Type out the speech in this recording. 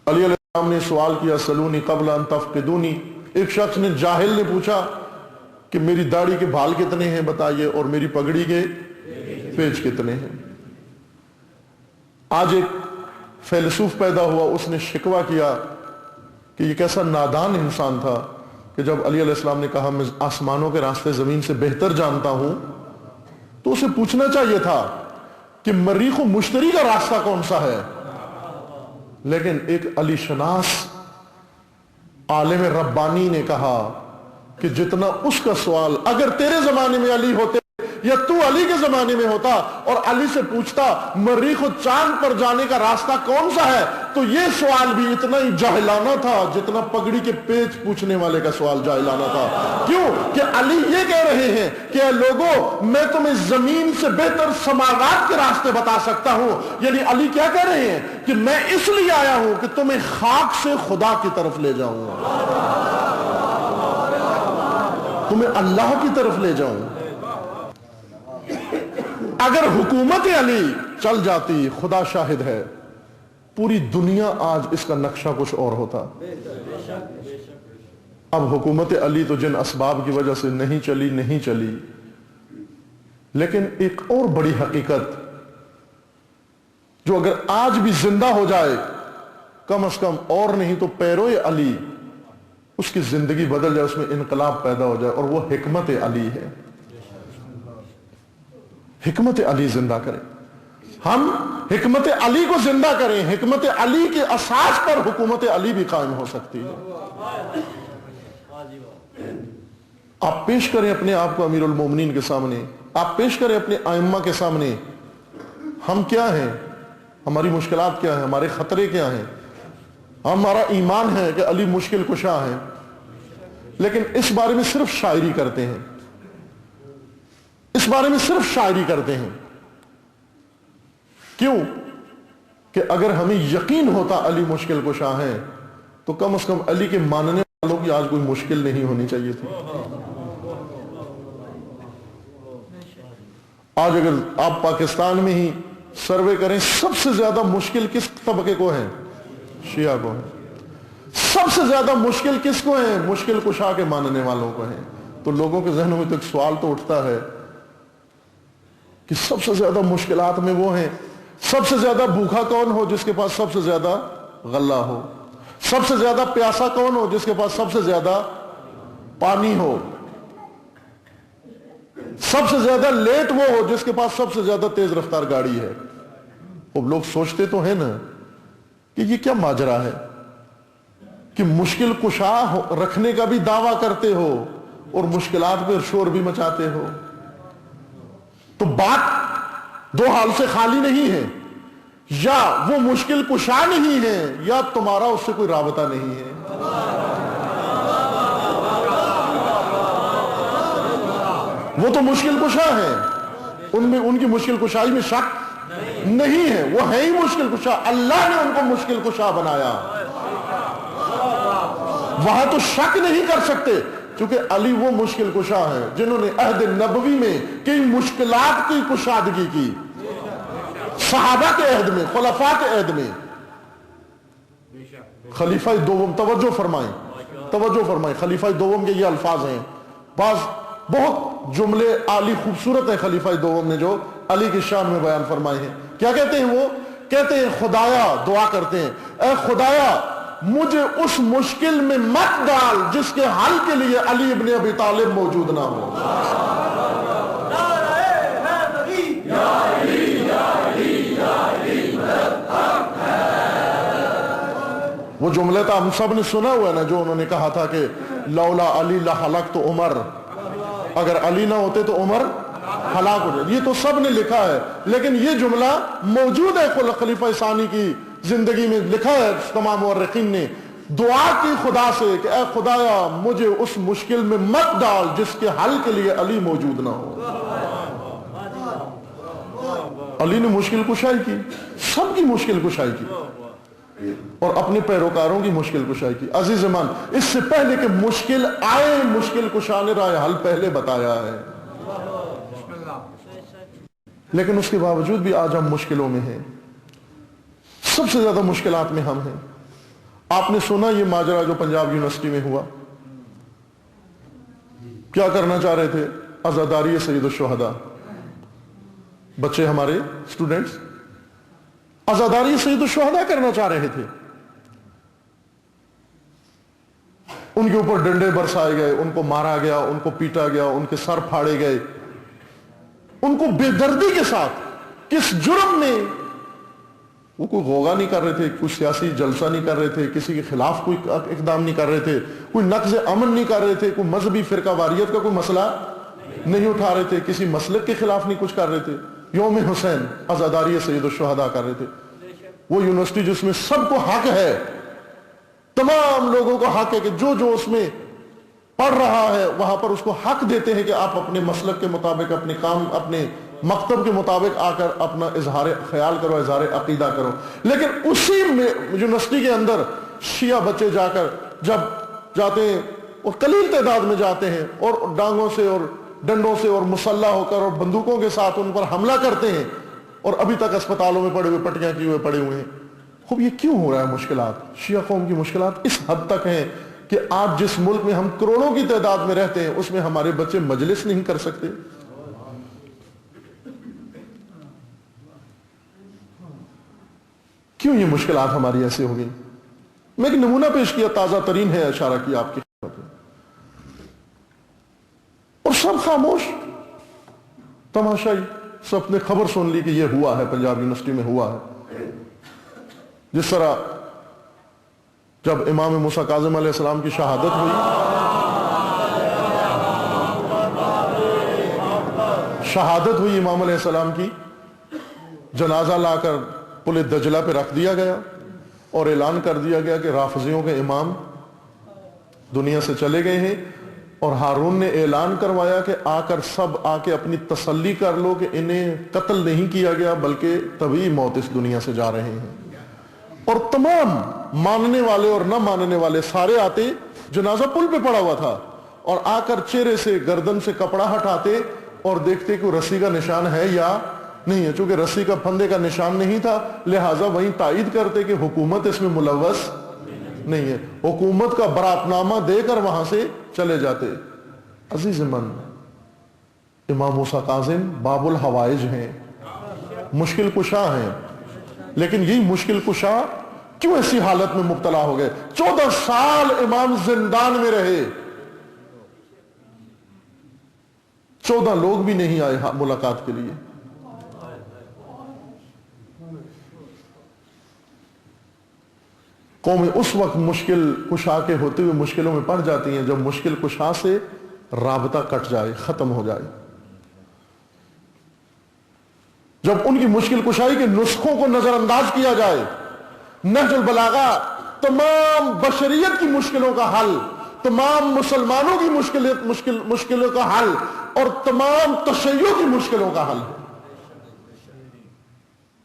علی علیہ السلام نے سوال کیا سلونی قبل ان تفقدونی. ایک شخص نے جاہل نے پوچھا کہ میری داڑھی کے بال کتنے ہیں بتائیے اور میری پگڑی کے پیچ کتنے ہیں. آج ایک فیلسوف پیدا ہوا, اس نے شکوہ کیا کہ یہ کیسا نادان انسان تھا کہ جب علی علیہ السلام نے کہا میں آسمانوں کے راستے زمین سے بہتر جانتا ہوں, تو اسے پوچھنا چاہیے تھا کہ مریخ و مشتری کا راستہ کون سا ہے. لیکن ایک علی شناس عالم ربانی نے کہا کہ جتنا اس کا سوال, اگر تیرے زمانے میں علی ہوتے یا تو علی کے زمانے میں ہوتا اور علی سے پوچھتا مریخ و چاند پر جانے کا راستہ کون سا ہے, تو یہ سوال بھی اتنا ہی جاہلانہ تھا جتنا پگڑی کے پیچ پوچھنے والے کا سوال جاہلانہ تھا. کیوں کہ علی یہ کہہ رہے ہیں کہ اے لوگوں, میں تمہیں زمین سے بہتر سماوات کے راستے بتا سکتا ہوں. یعنی علی کیا کہہ رہے ہیں کہ میں اس لیے آیا ہوں کہ تمہیں خاک سے خدا کی طرف لے جاؤں, تمہیں اللہ کی طرف لے جاؤں. اگر حکومت علی چل جاتی, خدا شاہد ہے, پوری دنیا آج اس کا نقشہ کچھ اور ہوتا. اب حکومت علی تو جن اسباب کی وجہ سے نہیں چلی, لیکن ایک اور بڑی حقیقت جو اگر آج بھی زندہ ہو جائے, کم از کم اور نہیں تو پیروئے علی اس کی زندگی بدل جائے, اس میں انقلاب پیدا ہو جائے, اور وہ حکمت علی ہے. حکمت علی زندہ کریں, ہم حکمت علی کو زندہ کریں. حکمت علی کے اساس پر حکومت علی بھی قائم ہو سکتی ہے. آپ پیش کریں اپنے آپ کو امیر المومنین کے سامنے, آپ پیش کریں اپنے ائمہ کے سامنے, ہم کیا ہیں, ہماری مشکلات کیا ہیں, ہمارے خطرے کیا ہیں. ہمارا ایمان ہے کہ علی مشکل کشا ہے, لیکن اس بارے میں صرف شاعری کرتے ہیں, اس بارے میں صرف شاعری کرتے ہیں. کیوں کہ اگر ہمیں یقین ہوتا علی مشکل کشا ہے, تو کم از کم علی کے ماننے والوں کی آج کوئی مشکل نہیں ہونی چاہیے تھی. آج اگر آپ پاکستان میں ہی سروے کریں, سب سے زیادہ مشکل کس طبقے کو ہے, شیعہ کو ہے. سب سے زیادہ مشکل کس کو ہے, مشکل کشا کے ماننے والوں کو ہے. تو لوگوں کے ذہنوں میں تو ایک سوال تو اٹھتا ہے کہ سب سے زیادہ مشکلات میں وہ ہیں. سب سے زیادہ بھوکا کون ہو, جس کے پاس سب سے زیادہ غلہ ہو. سب سے زیادہ پیاسا کون ہو, جس کے پاس سب سے زیادہ پانی ہو. سب سے زیادہ لیٹ وہ ہو جس کے پاس سب سے زیادہ تیز رفتار گاڑی ہے. اب لوگ سوچتے تو ہیں نا کہ یہ کیا ماجرا ہے کہ مشکل کشا رکھنے کا بھی دعویٰ کرتے ہو اور مشکلات پہ شور بھی مچاتے ہو. تو بات دو حال سے خالی نہیں ہے, یا وہ مشکل کشا نہیں ہے یا تمہارا اس سے کوئی رابطہ نہیں ہے. وہ تو مشکل کشا ہے, ان کی مشکل کشائی میں شک نہیں ہے, وہ ہے ہی مشکل کشا. اللہ نے ان کو مشکل کشا بنایا, وہاں تو شک نہیں کر سکتے, کیونکہ علی وہ مشکل کشا ہے جنہوں نے عہد نبوی میں کئی مشکلات کی کشادگی کی. صحابہ کے عہد میں, خلفاء کے عہد میں. خلیفہ دوم, توجہ فرمائیں, خلیفہ دوم کے یہ الفاظ ہیں. بعض بہت جملے عالی خوبصورت ہیں خلیفہ دوم نے جو علی کی شان میں بیان فرمائے ہیں. کیا کہتے ہیں وہ؟ کہتے ہیں خدایا, دعا کرتے ہیں, اے خدایا مجھے اس مشکل میں مت ڈال جس کے حل کے لیے علی ابن ابی طالب موجود نہ ہو. وہ جملے تو ہم سب نے سنا ہوا ہے نا, جو انہوں نے کہا تھا کہ لولا علی لہلکت عمر, اگر علی نہ ہوتے تو عمر ہلاک ہو جائے. یہ تو سب نے لکھا ہے, لیکن یہ جملہ موجود ہے خلیفہ ثانی کی زندگی میں, لکھا ہے تمام مورخین نے. دعا کی خدا سے کہ اے خدایا مجھے اس مشکل میں مت ڈال جس کے حل کے لیے علی موجود نہ ہو. علی نے مشکل کشائی کی, سب کی مشکل کشائی کی, اور اپنے پیروکاروں کی مشکل کشائی کی. عزیزمان, اس سے پہلے کہ مشکل آئے, مشکل کشا نے راہ حل پہلے بتایا ہے. لیکن اس کے باوجود بھی آج ہم مشکلوں میں ہیں, سب سے زیادہ مشکلات میں ہم ہیں. آپ نے سنا یہ ماجرا جو پنجاب یونیورسٹی میں ہوا؟ کیا کرنا چاہ رہے تھے؟ عزاداری سید الشہداء، بچے ہمارے اسٹوڈنٹس عزاداری سید الشہداء کرنا چاہ رہے تھے. ان کے اوپر ڈنڈے برسائے گئے، ان کو مارا گیا، ان کو پیٹا گیا، ان کے سر پھاڑے گئے، ان کو بے دردی کے ساتھ. کس جرم میں؟ وہ کوئی غوغا نہیں کر رہے تھے، کوئی سیاسی جلسہ نہیں کر رہے تھے، کسی کے خلاف کوئی اقدام نہیں کر رہے تھے، کوئی نقض امن نہیں کر رہے تھے، کوئی مذہبی فرقہ واریت کا کوئی مسئلہ نہیں اٹھا رہے تھے، کسی مسلک کے خلاف نہیں کچھ کر رہے تھے. یوم حسین عزاداری سید الشہداء کر رہے تھے. وہ یونیورسٹی جس میں سب کو حق ہے، تمام لوگوں کو حق ہے کہ جو جو اس میں پڑھ رہا ہے وہاں پر اس کو حق دیتے ہیں کہ آپ اپنے مسلک کے مطابق، اپنے کام، اپنے مکتب کے مطابق آ کر اپنا اظہار خیال کرو، اظہار عقیدہ کرو. لیکن اسی یونیورسٹی کے اندر شیعہ بچے جا کر جب جاتے ہیں اور قلیل تعداد میں جاتے ہیں اور ڈانگوں سے اور ڈنڈوں سے اور مسلح ہو کر اور بندوقوں کے ساتھ ان پر حملہ کرتے ہیں اور ابھی تک اسپتالوں میں پڑے ہوئے، پٹیاں کیے ہوئے پڑے ہوئے ہیں. خوب یہ کیوں ہو رہا ہے؟ مشکلات شیعہ قوم کی مشکلات اس حد تک ہیں کہ آج جس ملک میں ہم کروڑوں کی تعداد میں رہتے ہیں اس میں ہمارے بچے مجلس نہیں کر سکتے. کیوں یہ مشکلات ہماری ایسے ہو گئی؟ میں ایک نمونہ پیش کیا، تازہ ترین ہے، اشارہ کیا آپ کی خدمت میں، اور سب خاموش، تماشائی. سب نے خبر سن لی کہ یہ ہوا ہے، پنجاب یونیورسٹی میں ہوا ہے. جس طرح جب امام موسیٰ کاظم علیہ السلام کی شہادت ہوئی، شہادت ہوئی امام علیہ السلام کی، جنازہ لا کر پل دجلہ پہ رکھ دیا گیا اور اعلان کر دیا گیا کہ رافضیوں کے امام دنیا سے چلے گئے ہیں. اور ہارون نے اعلان کروایا کہ آ کر سب آ کے اپنی تسلی کر لو کہ انہیں قتل نہیں کیا گیا بلکہ طبعی موت اس دنیا سے جا رہے ہیں. اور تمام ماننے والے اور نہ ماننے والے سارے آتے، جنازہ پل پہ پڑا ہوا تھا، اور آ کر چہرے سے، گردن سے کپڑا ہٹاتے اور دیکھتے کہ رسی کا نشان ہے یا نہیں ہے. چونکہ رسی کا پھندے کا نشان نہیں تھا لہٰذا وہیں تائید کرتے کہ حکومت اس میں ملوث نہیں ہے، حکومت کا برات نامہ دے کر وہاں سے چلے جاتے. عزیز من، امام موسیٰ کاظم باب الحوائج ہیں، مشکل کشا ہیں، لیکن یہی مشکل کشا کیوں ایسی حالت میں مبتلا ہو گئے؟ 14 سال امام زندان میں رہے، 14 لوگ بھی نہیں آئے ملاقات کے لیے. قومیں اس وقت مشکل کشا کے ہوتے ہوئے مشکلوں میں پڑ جاتی ہیں جب مشکل کشا سے رابطہ کٹ جائے، ختم ہو جائے، جب ان کی مشکل کشائی کے نسخوں کو نظر انداز کیا جائے. نہج البلاغہ تمام بشریت کی مشکلوں کا حل، تمام مسلمانوں کی مشکلوں کا حل اور تمام تشیع کی مشکلوں کا حل ہے.